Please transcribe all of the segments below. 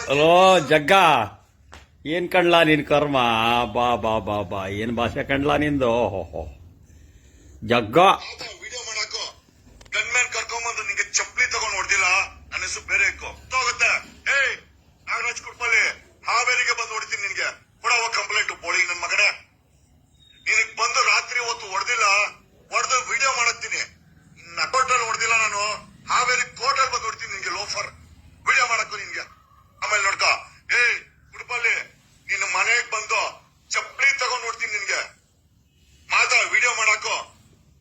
Hello ಜಗ್ಗ, ಏನ್ ಕಂಡ್ಲಾ ನಿನ್ ಕರ್ಮ? ಬಾ ಬಾ ಬಾ ಬಾ, ಏನ್ ಭಾಷೆ ಕಂಡ್ಲಾ ನಿಂದು? ಓಹೋ ಜಗ್ಗ, ವಿಡಿಯೋ ಮಾಡಾಕೋ ಗನ್ಮ್ಯಾನ್ ಕರ್ಕೊಂಬಂದು ನಿಂಗೆ ಚಪ್ಪಲಿ ತಗೊಂಡ್ ಹೊಡ್ದಿಲ್ಲ. ನನ್ನ ಹೆಸರು ಬೇರೆ ಹೋಗುತ್ತೆ. ಏಯ್ ನಾಗರಾಜ್ ಕುಡ್ಪಲ್ಲಿ ಹಾವೇರಿಗೆ ಬಂದು ಹೊಡಿತೀನಿ ನಿನ್ಗೆ. ಕೊಡವ ಕಂಪ್ಲೇಂಟ್ ಬೋಳಿ ನನ್ ಮಗನೇ. ನಿನಗ್ ಬಂದು ರಾತ್ರಿ ಹೊತ್ತು ಹೊಡೆದಿಲ್ಲ, ಹೊಡೆದು ವಿಡಿಯೋ ಮಾಡತ್ತೀನಿ. ನಟೋಟಲ್ ಹೊಡೆದಿಲ್ಲ ನಾನು, ಹಾವೇರಿ ಕೋರ್ಟಲ್ ಬಂದು ಹೊಡ್ತೀನಿ ನಿನ್ಗೆ. ಲೋಫರ್ ವಿಡಿಯೋ ಮಾಡಕ್ಕೂ ನಿನ್ಗೆ. ಆಮೇಲೆ ನೋಡ್ಕ, ಏಯ್ ಕುಡ್ಪಲ್ಲಿ ನಿನ್ನ ಮನೆಗ್ ಬಂದು ಚಪ್ಪಲಿ ತಗೊಂಡ್ ಹೊಡ್ತೀನಿ ನಿನ್ಗೆ. ಮಾತಾ ವಿಡಿಯೋ ಮಾಡಾಕೋ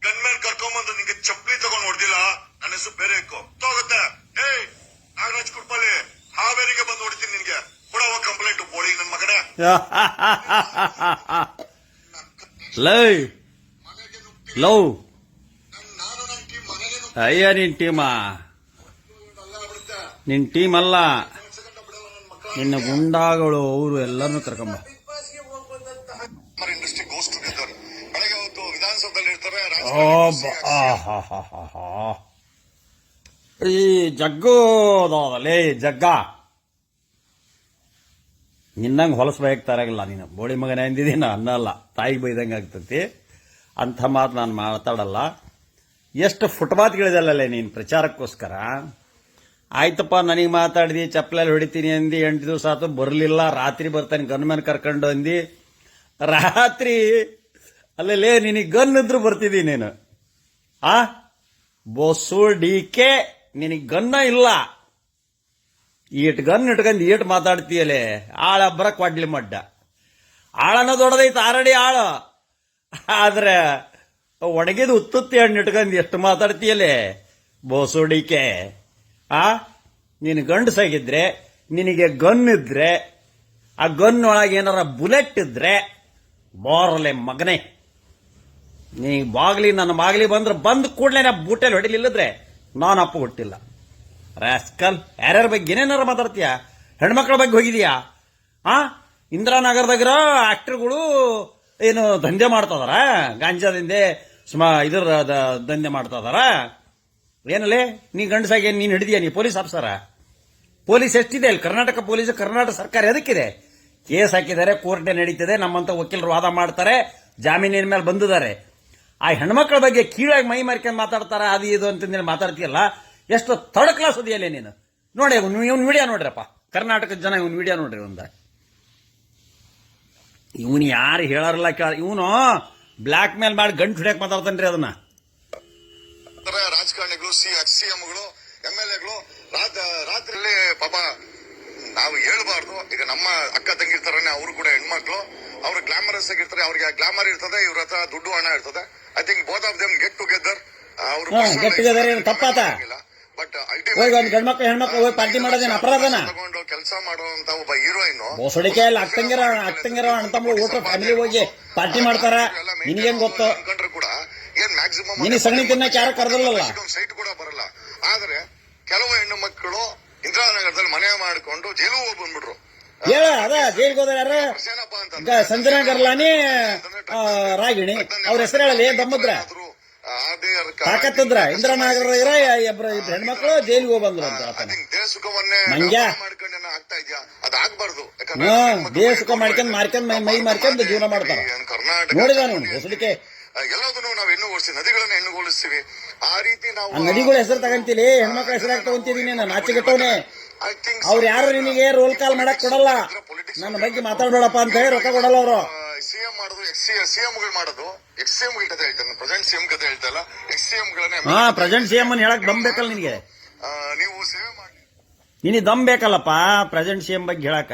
ಗನ್ಮ್ಯಾನ್ ಕರ್ಕೊಂಬಂದು ನಿಂಗೆ ಚಪ್ಪಲಿ ತಗೊಂಡ್ ಹೊಡ್ದಿಲ್ಲ. ನನ್ನ ಹೆಸರು ಬೇರೆ ಹೋಗುತ್ತೆ. ಏಯ್ ನಾಗರಾಜ್ ಕುಡ್ಪಲ್ಲಿ ಹಾವೇರಿಗೆ ಬಂದು ಹೊಡಿತೀನಿ ನಿನ್ಗೆ. ಕೊಡವ ಕಂಪ್ಲೇಂಟ್ ಬೋಳಿ ನನ್ ಮಗನೇ. ಲೈ ಲವ್ ನಾನು ನನ್ ಟೀಮ್ ಮನೆಗೆ ಅಯ್ಯ, ನಿನ್ ಟೀಮ್ ಅಲ್ಲ, ನಿನ್ನ ಗುಂಡಾಗಳು ಅವರು ಎಲ್ಲರನ್ನು ಕರ್ಕೊಂಬ. Industry goes together. ಬೆಳಗ್ಗೆ ಹೊತ್ತು ವಿಧಾನಸೌಧದಲ್ಲಿ ಇರ್ತಾರೆ. ಈ ಜಗ್ಗೋದಲೇ ಜಗ್ಗ, ನಿನ್ನಂಗೆ ಹೊಲಸು ಬಯಕ್ತಾರಾಗಿಲ್ಲ. ನೀನು ಬೋಳಿ ಮಗನ ಅಂದಿದ್ದೀನ ಅನ್ನಲ್ಲ, ತಾಯಿಗೆ ಬೈದಂಗೆ ಆಗ್ತತಿ. ಅಂಥ ಮಾತು ನಾನು ಮಾತಾಡಲ್ಲ. ಎಷ್ಟು ಫುಟ್ಪಾತ್ಗಳಿದಲ್ಲೇ ನೀನು ಪ್ರಚಾರಕ್ಕೋಸ್ಕರ. ಆಯ್ತಪ್ಪ, ನನಗೆ ಮಾತಾಡಿದಿ, ಚಪ್ಪಲಲ್ಲಿ ಹೊಡಿತೀನಿ ಅಂದಿ, 8 ದಿವಸ ಆತು ಬರಲಿಲ್ಲ. ರಾತ್ರಿ ಬರ್ತಾನೆ ಗನ್ಮ್ಯಾನ್ ಕರ್ಕೊಂಡು ಅಂದಿ. ರಾತ್ರಿ ಅಲ್ಲೇ ನಿನಗೆ ಗನ್ ಇದ್ರು ಬರ್ತಿದ್ದಿ ನೀನು. ಬೋಸು ಡಿಕೆ, ನಿನಗೆ ಗನ್ನ ಇಲ್ಲ. ಈಟ್ ಗನ್ ಇಟ್ಕೊಂಡು ಈಟ್ ಮಾತಾಡ್ತೀಯಲೇ. ಆಳಬ್ಬರ ಕೊಡ್ಲಿ ಮಡ್ಡ. ಆಳನ್ನ ದೊಡ್ಡದೈತೆ ಆರಡಿ ಆಳು. ಆದ್ರೆ ಒಣಗಿದ ಉತ್ತುತ್ತಿ ಹಣ್ಣು ಇಟ್ಕೊಂಡು ಎಷ್ಟು ಮಾತಾಡ್ತೀಯಲೇ ಬೋಸುಡಿಕೆ. ನೀನು ಗಂಡಸಾಗಿದ್ರೆ, ನಿನಗೆ ಗನ್ ಇದ್ರೆ, ಆ ಗನ್ ಒಳಗೆ ಏನಾರ ಬುಲೆಟ್ ಇದ್ರೆ ಬೋರ್ಲೆ ಮಗನೇ. ನೀನು ಬಾಗ್ಲಿ ನನ್ನ ಬಾಗ್ಲಿ ಬಂದು ಕೂಡಲೇ ನಾ ಬೂಟೆಲ್ ಹೊಡಿಲಿಲ್ಲದ್ರೆ ನಾನು ಅಪ್ಪ ಹುಟ್ಟಿಲ್ಲ. ರಾಸ್ಕಲ್, ಯಾರ್ಯಾರ ಬಗ್ಗೆ ಏನೇನಾರ ಮಾತಾಡ್ತೀಯ? ಹೆಣ್ಮಕ್ಳ ಬಗ್ಗೆ ಹೋಗಿದೀಯಾ? ಇಂದಿರಾನಗರದಾಗಿರೋ ಆಕ್ಟರ್ಗಳು ಏನು ದಂಧೆ ಮಾಡ್ತದಾರ? ಗಾಂಜಾದಿಂದೆ ಇದ್ರ ದಂಧೆ ಮಾಡ್ತದಾರ? ಏನಲ್ಲೇ ನೀ ಗಂಡಸಾಗಿ ನೀನು ಹಿಡಿದೀಯ? ನೀ ಪೊಲೀಸ್ ಆಫೀಸರ? ಪೊಲೀಸ್ ಎಷ್ಟಿದೆ ಅಲ್ಲಿ? ಕರ್ನಾಟಕ ಪೊಲೀಸ್, ಕರ್ನಾಟಕ ಸರ್ಕಾರ ಎದಕ್ಕಿದೆ? ಕೇಸ್ ಹಾಕಿದ್ದಾರೆ, ಕೋರ್ಟೇ ನಡೀತಿದೆ, ನಮ್ಮಂತ ವಕೀಲರು ವಾದ ಮಾಡ್ತಾರೆ, ಜಾಮೀನಿನ ಮೇಲೆ ಬಂದಿದ್ದಾರೆ. ಆ ಹೆಣ್ಮಕ್ಳ ಬಗ್ಗೆ ಕೀಳಾಗಿ ಮೈ ಮಾರ್ಕೊಂಡು ಮಾತಾಡ್ತಾರ, ಅದು ಇದು ಅಂತಂದೇಳಿ ಮಾತಾಡ್ತೀಯಲ್ಲ. ಎಷ್ಟು ಥರ್ಡ್ ಕ್ಲಾಸ್ ಅದೆಯಲ್ಲೇ ನೀನು. ನೋಡಿ ಇವ್ನ ವಿಡಿಯೋ ನೋಡ್ರಪ್ಪ, ಕರ್ನಾಟಕದ ಜನ ಇವನ್ ವಿಡಿಯೋ ನೋಡ್ರಿ. ಇವನು ಯಾರು ಹೇಳಾರಲ್ಲ ಕೇಳ. ಇವನು ಬ್ಲಾಕ್ ಮೇಲ್ ಮಾಡಿ ಗಂಟು ಹಿಡಿಯಕ್ ಮಾತಾಡ್ತಾನ್ರಿ. ಅದನ್ನ ರಾಜಕಾರಣಿಗಳು, ಸಿಎಂಗಳು, MLAಗಳು ರಾತ್ರಿಯಲ್ಲಿ ಪಾಪ ನಾವು ಹೇಳ್ಬಾರ್ದು. ಈಗ ನಮ್ಮ ಅಕ್ಕ ತಂಗಿರ್ತಾರನೆ, ಅವರು ಕೂಡ ಹೆಣ್ಮಕ್ಳು, ಅವ್ರು ಗ್ಲಾಮರಸ್ ಆಗಿರ್ತಾರೆ. ಅವ್ರಿಗೆ ಗ್ಲಾಮರ್ ಇರ್ತದೆ, ಇವ್ರ ಹತ್ರ ದುಡ್ಡು ಹಣ ಇರ್ತದೆ. I think both of them get together. ತಪ್ಪಾತ? ಬಟ್ ಗಂಡ್ಮಕ್ಳು ಹೆಣ್ಮಕ್ಳು ಹೋಗಿ ಪಾರ್ಟಿ ಮಾಡೋದೇನು ಅಪರಾಧನ? ತಗೊಂಡು ಕೆಲಸ ಮಾಡುವಂತ ಒಬ್ಬ ಹೀರೋಯಿನ್ ಬೋಸಡಿಕೆ ಎಲ್ಲ ಅಕ್ಕಂಗಿರ ಅಣ್ತಂಬ್ರು ಊಟ ಫ್ಯಾಮಿಲಿ ಹೋಗಿ ಪಾರ್ಟಿ ಮಾಡ್ತಾರ. ನಿನಗೇನ್ ಗೊತ್ತು? ಅನ್ಕೊಂಡ್ರೆ ಕೂಡ ಏನ್ ಮ್ಯಾಕ್ಸಿಮಮ್ ನಿನಗೆ ಸಗಣಿ ತಿನ್ನಕ್ಕೆ ಯಾರು ಕರೆದಿಲ್ಲ. ಸೈಟ್ ಕೂಡ ಬರಲ್ಲ. ಆದ್ರೆ ಕೆಲವು ಹೆಣ್ಣು ಮಕ್ಕಳು ಇಂದಿರಾನಗರದಲ್ಲಿ ಮನೆ ಮಾಡ್ಕೊಂಡು ಜೈಲು ಹೋಗಿ ಬಂದ್ಬಿಟ್ರು. ಅದ ಜೈಲ್ಗೆ ಹೋದ ಯಾರು? ಸಂಜನಾ ಗರ್ಲಾನಿ, ರಾಗಿಣಿ, ಅವ್ರ ಹೆಸರು ಹೇಳಲಿ. ದಮ್ಮದ್ರ ತಾಕತ್ತಿದ್ರ ಇಂದಿರಾನಗರ ಹೆಣ್ಮಕ್ಳು ಜೈಲಿಗೆ ಹೋಗಿ ಬಂದ್ರು ಅಂತ. ದೇಹ ಸುಖವನ್ನೇ ಮಾಡ್ಕೊಂಡು ಆಗ್ತಾ ಇದೆಯಾ? ಅದಾಗಬಾರ್ದು. ದೇಹ ಸುಖ ಮಾಡ್ಕೊಂಡ್ ಮೈ ಮಾರ್ಕೊಂಡ್ ಜೀವನ ಮಾಡ್ತಾರ. ನೋಡಿದ ಹೊಸಡಿಕೆ ಎಲ್ಲದನ್ನು ನಾವು ಹೆಣ್ಣುಗೊಳಿಸ್ತೀವಿ, ನದಿಗಳನ್ನ ಹೆಣ್ಣುಗೊಳಿಸ್ತೀವಿ. ಆ ರೀತಿ ನಾವು ನದಿಗಳ ಹೆಸರು ತಗೊಂತೀವಿ, ಹೆಣ್ಮಕ್ಳ ಹೆಸರಾಗಿ ತಗೊಂತೀವಿ. ನೀನು ನಾಚಿಗೆಟ್ಟವನೇ. ಅವ್ರು ಯಾರು ನಿನಗೆ ರೋಲ್ ಕಾಲ್ ಮಾಡಕ್ ಕೊಡಲ್ಲ. ನನ್ನ ಬಗ್ಗೆ ಮಾತಾಡೋಡಪ್ಪ ಅಂತ ಹೇಳಿ ರೊಕ್ಕ ಕೊಡಲ್ಲ ಅವರು. ಸಿಎಂ ಮಾಡೋದು, ಸಿಎಂಗಳು ಮಾಡೋದು, ಎಕ್ಸ್-ಸಿಎಂ ಕತೆ ಹೇಳ್ತಾರೆ. ಪ್ರೆಸೆಂಟ್ ಸಿಎಂ ಕತೆ ಹೇಳ್ತಾ ಇಲ್ಲ, ಎಕ್ಸ್-ಸಿಎಂಗಳನ್ನೇ. ಪ್ರೆಸೆಂಟ್ ಸಿಎಂ ಅನ್ನು ಹೇಳಕ್ ದಮ್ ಬೇಕಲ್ಲ ನಿನಗೆ. ನೀವು ಸೇವೆ ಮಾಡಿ, ನಿನಗೆ ದಮ್ ಬೇಕಲ್ಲಪ್ಪ ಪ್ರೆಸೆಂಟ್ ಸಿಎಂ ಬಗ್ಗೆ ಹೇಳಕ.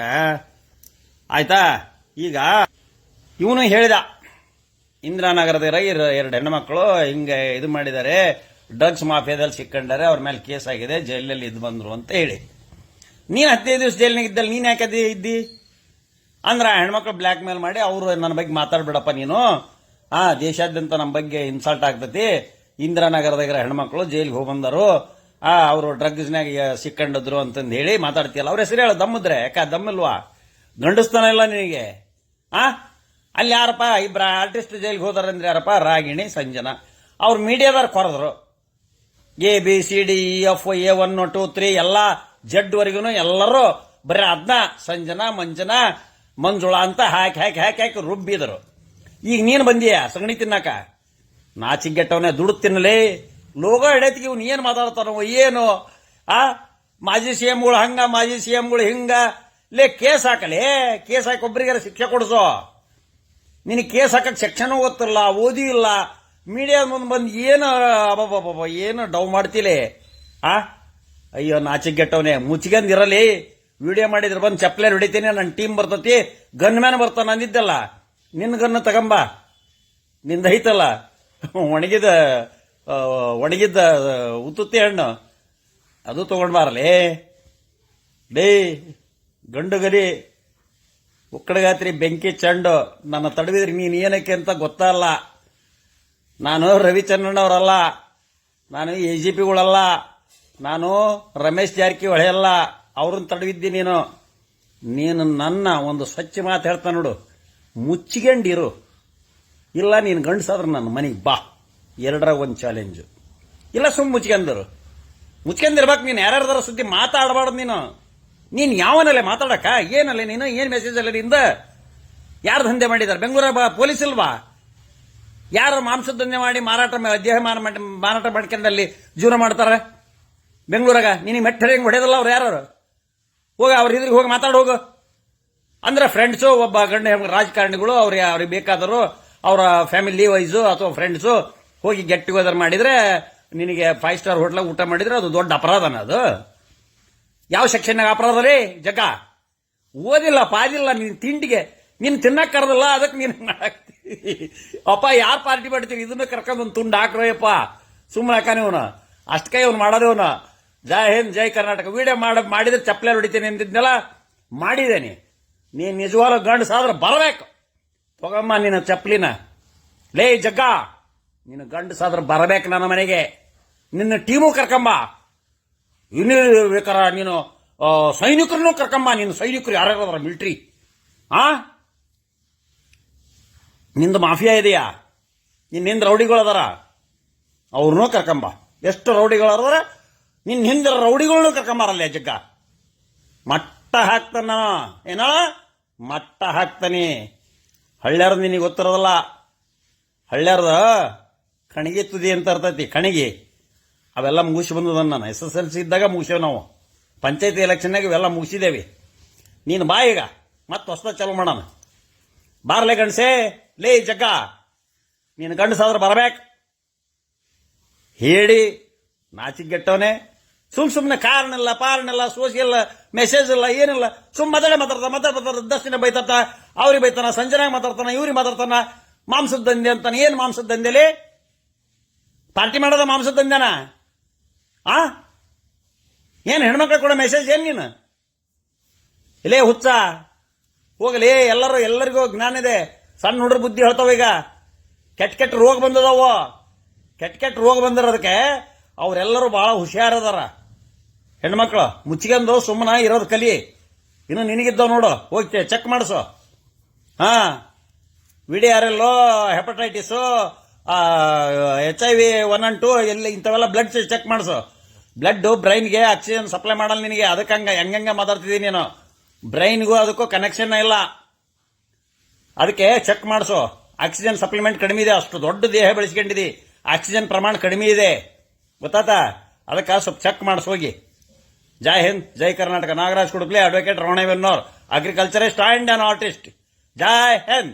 ಆಯ್ತಾ? ಈಗ ಇವನು ಹೇಳಿದ, ಇಂದಿರಾನಗರದ 2 ಹೆಣ್ಮಕ್ಳು ಹಿಂಗೆ ಇದು ಮಾಡಿದ್ದಾರೆ, ಡ್ರಗ್ಸ್ ಮಾಫಿಯಾದಲ್ಲಿ ಸಿಕ್ಕಂಡಾರೆ, ಅವ್ರ ಮೇಲೆ ಕೇಸ್ ಆಗಿದೆ, ಜೈಲಲ್ಲಿ ಇದ್ದು ಬಂದ್ರು ಅಂತ ಹೇಳಿ. ನೀನು 15 ದಿವಸ ಜೈಲಿನಾಗ ಇದ್ದಲ್ಲಿ ನೀನು ಯಾಕೆ ಇದ್ದಿ? ಅಂದ್ರೆ ಹೆಣ್ಮಕ್ಳು ಬ್ಲ್ಯಾಕ್ ಮೇಲ್ ಮಾಡಿ ಅವರು ನನ್ನ ಬಗ್ಗೆ ಮಾತಾಡ್ಬೇಡಪ್ಪ ನೀನು, ದೇಶಾದ್ಯಂತ ನಮ್ಮ ಬಗ್ಗೆ ಇನ್ಸಲ್ಟ್ ಆಗ್ತತಿ, ಇಂದಿರಾನಗರದಾಗ ಹೆಣ್ಮಕ್ಳು ಜೈಲಿಗೆ ಹೋಗಿ ಬಂದರು, ಅವರು ಡ್ರಗ್ಸ್ನಾಗ ಸಿಕ್ಕಂಡಿದ್ರು ಅಂತಂದು ಹೇಳಿ ಮಾತಾಡ್ತೀಯಲ್ಲ. ಅವ್ರ ಹೆಸರು ಹೇಳ ದಮ್ಮಿದ್ರೆ. ಯಾಕೆ ದಮ್ಮಿಲ್ವಾ? ಗಂಡಸ್ತಾನ ಇಲ್ಲ ನಿನಗೆ. ಅಲ್ಲಿ ಯಾರಪ್ಪ ಇಬ್ಬರ ಆರ್ಟಿಸ್ಟ್ ಜೈಲಿಗೆ ಹೋದಾರಂದ್ರೆ ಯಾರಪ್ಪ? ರಾಗಿಣಿ, ಸಂಜನಾ. ಅವ್ರು ಮೀಡಿಯಾದಾರ ಕೊರದ್ರು. ABCDEF A1 2 3 ಎಲ್ಲ ಜಡ್ ವರೆಗೂ ಎಲ್ಲರೂ ಬರೀ ಅದನ್ನ ಸಂಜನಾ ಮಂಜನಾ ಮಂಜುಳಾ ಅಂತ ಹಾಕಿ ಹಾಕಿ ಹಾಕಿ ಹಾಕಿ ರುಬ್ಬಿದರು. ಈಗ ನೀನು ಬಂದೀಯ ಸಗಣಿ ತಿನ್ನಾಕ. ನಾಚಿಗೆಟ್ಟವನೇ ದುಡ್ಡು ತಿನ್ನಲಿ. ಲೋಗೋ ಹಿಡತಿಗೆ ಇವ್ನು ಏನು ಮಾತಾಡ್ತಾನೋ ಏನು. ಮಾಜಿ CMಗಳು ಹಂಗ, ಮಾಜಿ CMಗಳು ಹಿಂಗ. ಕೇಸ್ ಹಾಕಲೇ, ಕೇಸ್ ಹಾಕಿ ಒಬ್ಬರಿಗಾರ ಶಿಕ್ಷೆ ಕೊಡಿಸೋ. ನಿನಗೆ ಕೇಸ್ ಹಾಕಕ್ಕೆ ಸೆಕ್ಷನ್ ಗೊತ್ತಿಲ್ಲ, ಓದಿ ಇಲ್ಲ. ಮೀಡಿಯಾದ ಮುಂದೆ ಬಂದು ಏನು ಏನು ಡೌ ಮಾಡ್ತಿಲೆ. ಅಯ್ಯೋ ನಾಚಿಗೆಟ್ಟವನೇ, ಮುಚ್ಚಿಗಂದಿರಲಿ. ವಿಡಿಯೋ ಮಾಡಿದ್ರೆ ಬಂದು ಚಪ್ಪಲೆ ಹೊಡಿತೀನಿ, ನನ್ನ ಟೀಮ್ ಬರ್ತತಿ, ಗನ್ ಮ್ಯಾನ್ ಬರ್ತಾನ ಅಂದಿದ್ದಲ್ಲ. ನಿನ್ನ ಗನ್ನ ತಗಂಬ, ನಿಂದೈತಲ್ಲ ಒಣಗಿದ್ದ ಉತ್ತುತ್ತಿ ಹಣ್ಣು, ಅದು ತಗೊಂಡ್ ಬಾರಲೇ. ಡೇ ಗಂಡು ಗರಿ ಉಕ್ಕಡಗಾತ್ರಿ ಬೆಂಕಿ ಚಂಡು, ನನ್ನ ತಡವಿದ್ರಿ ನೀನು ಏನಕ್ಕೆ ಅಂತ ಗೊತ್ತಲ್ಲ. ನಾನು ರವಿಚಂದ್ರನ್ ನಾನು AGPಗಳಲ್ಲ, ನಾನು ರಮೇಶ್ ಜಾರಕಿಹೊಳಿ ಅಲ್ಲ. ಅವ್ರನ್ನ ತಡವಿದ್ದಿ ನೀನು. ನನ್ನ ಒಂದು ಸ್ವಚ್ಛ ಮಾತು ಹೇಳ್ತಾ ನೋಡು, ಮುಚ್ಚಿಕೊಂಡಿರು. ಇಲ್ಲ ನೀನು ಗಂಡಸಾದ್ರೆ ನನ್ನ ಮನೆಗೆ ಬಾ, ಎರಡರಾಗ ಒಂದು ಚಾಲೆಂಜು. ಇಲ್ಲ ಮುಚ್ಕೊಂಡಿರ್ಬೇಕು ನೀನು. ಯಾರ್ಯಾರ್ದಾರ ಸುದ್ದಿ ಮಾತಾಡಬಾರ್ದು ನೀನು ಯಾವನಲ್ಲೇ ಮಾತಾಡಕ? ಏನಲ್ಲ ನೀನು, ಏನು ಮೆಸೇಜ್ ಅಲ್ಲ ನಿಂದ? ಯಾರು ದಂಧೆ ಮಾಡಿದಾರೆ ಬೆಂಗಳೂರ? ಪೊಲೀಸ್ ಇಲ್ವಾ? ಯಾರು ಮಾಂಸದ ದಂಧೆ ಮಾಡಿ ದೇಹ ಮಾರಾಟ ಮಾಡ್ಕೊಂಡಲ್ಲಿ ಜೀವನ ಮಾಡ್ತಾರೆ ಬೆಂಗಳೂರಾಗ? ನಿನಗೆ ಮೆಟ್ಟರೆ ಹೆಂಗೆ ಹೊಡೆಯೋದಲ್ಲ ಅವ್ರು ಯಾರು? ಹೋಗ ಅವ್ರ ಇದ್ರಿಗೆ ಹೋಗಿ ಮಾತಾಡ ಹೋಗು. ಅಂದ್ರೆ ಫ್ರೆಂಡ್ಸು, ಒಬ್ಬ ಗಂಡ ರಾಜಕಾರಣಿಗಳು ಅವ್ರಿಗೆ ಬೇಕಾದರು ಅವರ ಫ್ಯಾಮಿಲಿ ವೈಸು ಅಥವಾ ಫ್ರೆಂಡ್ಸು ಹೋಗಿ ಗೆಟ್ ಟುಗೆದರ್ ಮಾಡಿದ್ರೆ, ನಿನಗೆ 5 ಸ್ಟಾರ್ ಹೋಟ್ಲಾಗ ಊಟ ಮಾಡಿದ್ರೆ ಅದು ದೊಡ್ಡ ಅಪರಾಧನ? ಅದು ಯಾವ ಸೆಕ್ಷನ್ನಾಗ ಅಪರಾಧ ರೀ ಜಗ? ಓದಿಲ್ಲ ಪಾದಿಲ್ಲ ನಿನ್ ತಿಂಡಿಗೆ, ನೀನು ತಿನ್ನಕ್ ಕರೆದಲ್ಲ, ಅದಕ್ಕೆ ನೀನು ಮಾಡಾಕ್ತಿ. ಅಪ್ಪ ಯಾರು ಪಾರ್ಟಿ ಮಾಡ್ತೀರಿ? ಇದನ್ನ ಕರ್ಕೊಂಡು ಒಂದು ತುಂಡು ಹಾಕ್ರಯ್ಯಪ್ಪ, ಸುಮ್ಮನೆ ಹಾಕಾನೆ ಇವನು. ಅಷ್ಟಕ್ಕೆ ಇವನು ಮಾಡೋದೇವನು. ಜೈ ಹಿಂದ್ ಜೈ ಕರ್ನಾಟಕ. ವಿಡಿಯೋ ಮಾಡಿದ್ರೆ ಚಪ್ಪಲೆ ಹೊಡಿತೇನೆ ಅಂತಿದ್ನೆಲ್ಲ ಮಾಡಿದ್ದೇನೆ. ನೀನು ನಿಜವಾದ ಗಂಡಸಾದ್ರೆ ಬರಬೇಕು. ತಗೊಮ್ಮ ನಿನ್ನ ಚಪ್ಪಲಿನ. ಲೇ ಜಗ್ಗ, ನೀನು ಗಂಡಸಾದ್ರೆ ಬರಬೇಕು ನನ್ನ ಮನೆಗೆ. ನಿನ್ನ ಟೀಮು ಕರ್ಕೊಂಬ. ಇನ್ನು ಬೇಕಾರ ನೀನು ಸೈನಿಕರನ್ನು ಕರ್ಕೊಂಬ. ನೀನು ಸೈನಿಕರು ಯಾರ್ಯಾರ ಮಿಲಿಟರಿ ನಿಂದು ಮಾಫಿಯಾ ಇದೆಯಾ? ನಿನ್ನ ರೌಡಿಗಳದಾರ, ಅವ್ರನ್ನೂ ಕರ್ಕೊಂಬ. ಎಷ್ಟು ರೌಡಿಗಳದಾರ ನಿನ್ನ ಹಿಂದಿರ ರೌಡಿಗಳನ್ನೂ ಕರ್ಕೊಂಬಾರಲ್ಲ ಜಗ್ಗ. ಮಟ್ಟ ಹಾಕ್ತಾನ ಏನೋ, ಮಟ್ಟ ಹಾಕ್ತಾನೆ. ಹಳ್ಳ್ಯಾರ್ದು ನಿನಗೆ ಗೊತ್ತಿರೋದಲ್ಲ. ಹಳ್ಳ್ಯಾರ್ದ ಕಣಿಗೆ ತುದಿ ಅಂತ ಇರ್ತೈತಿ, ಕಣಿಗೆ. ಅವೆಲ್ಲ ಮುಗಿಸಿ ಬಂದದ. ನಾನು SSLC ಇದ್ದಾಗ ಮುಗಿಸೇವೆ ನಾವು. ಪಂಚಾಯತಿ ಎಲೆಕ್ಷನ್ನಾಗ ಇವೆಲ್ಲ ಮುಗಿಸಿದೇವಿ. ನೀನು ಬಾ ಈಗ, ಮತ್ತೆ ಹೊಸ ಚಾಲು ಮಾಡೋಣ. ಬಾರ್ಲೆ ಗಂಡಸೇ. ಲೇ ಜಗ್ಗ, ನೀನು ಗಂಡಸಾದ್ರೆ ಬರಬೇಕು. ಹೇಳಿ ನಾಚಿಗೆಟ್ಟವನೇ. ಸುಮ್ಮನೆ ಕಾರಣ ಇಲ್ಲ, ಪಾರಣ ಇಲ್ಲ, ಸೋಷಿಯಲ್ ಮೆಸೇಜ್ ಇಲ್ಲ, ಏನಿಲ್ಲ. ಮಾತಾಡ್ತಾ ದಸ್ತಿನ ಬೈತಾತ, ಅವ್ರಿಗೆ ಬೈತಾನ, ಸಂಜನಾಗ ಮಾತಾಡ್ತಾನ, ಇವ್ರಿಗೆ ಮಾತಾಡ್ತಾನ. ಮಾಂಸದ ದಂಧೆ ಅಂತಾನೆ. ಏನು ಮಾಂಸದ ದಂಧೆಲಿ? ಪಾರ್ಟಿ ಮಾಡೋದ ಮಾಂಸದ ದಂಧೆನ? ಏನು ಹೆಣ್ಮಕ್ಳು ಕೂಡ ಮೆಸೇಜ್ ಏನು ನೀನು? ಇಲ್ಲೇ ಹುಚ್ಚ ಹೋಗಲಿ. ಎಲ್ಲರಿಗೂ ಜ್ಞಾನ ಇದೆ. ಸಣ್ಣ ಹುಡುಗ್ರ ಬುದ್ಧಿ ಹೇಳ್ತಾವ. ಈಗ ಕೆಟ್ಟ ರೋಗ ಬಂದದವು. ಕೆಟ್ಟ ರೋಗ ಬಂದಿರೋದಕ್ಕೆ ಅವರೆಲ್ಲರೂ ಬಹಳ ಹುಷಾರದಾರ. ಹೆಣ್ಮಕ್ಳು ಮುಚ್ಚಿಗೆಂದು ಸುಮ್ಮನ ಇರೋದು ಕಲಿ. ಇನ್ನು ನಿನಗಿದ್ದವ್ ನೋಡು, ಹೋಗ್ತೇ ಚೆಕ್ ಮಾಡಿಸು. VDRL, ಹೆಪಟೈಟಿಸು, HIV 1 and 2 ಎಲ್ಲ ಇಂಥವೆಲ್ಲ ಬ್ಲಡ್ ಚೆಕ್ ಮಾಡಿಸು. ಬ್ಲಡ್ ಬ್ರೈನ್ಗೆ ಆಕ್ಸಿಜನ್ ಸಪ್ಲೈ ಮಾಡಲ್ಲ ನಿನಗೆ. ಅದಕ್ಕೆ ಹೆಂಗ ಮಾತಾಡ್ತಿದ್ದೀನಿ ನೀನು. ಬ್ರೈನ್ಗೂ ಅದಕ್ಕೂ ಕನೆಕ್ಷನ್ ಇಲ್ಲ. ಅದಕ್ಕೆ ಚೆಕ್ ಮಾಡಿಸು. ಆಕ್ಸಿಜನ್ ಸಪ್ಲಿಮೆಂಟ್ ಕಡಿಮೆ ಇದೆ. ಅಷ್ಟು ದೊಡ್ಡ ದೇಹ ಬೆಳೆಸ್ಕೊಂಡಿದಿ, ಆಕ್ಸಿಜನ್ ಪ್ರಮಾಣ ಕಡಿಮೆ ಇದೆ, ಗೊತ್ತಾತಾ? ಅದಕ್ಕೆ ಸ್ವಲ್ಪ ಚೆಕ್ ಮಾಡಿಸೋಗಿ. Jai Hind Jai Karnataka. Nagaraj Kudukli, advocate Ramana Bennor, agriculturist and an artist. Jai Hind.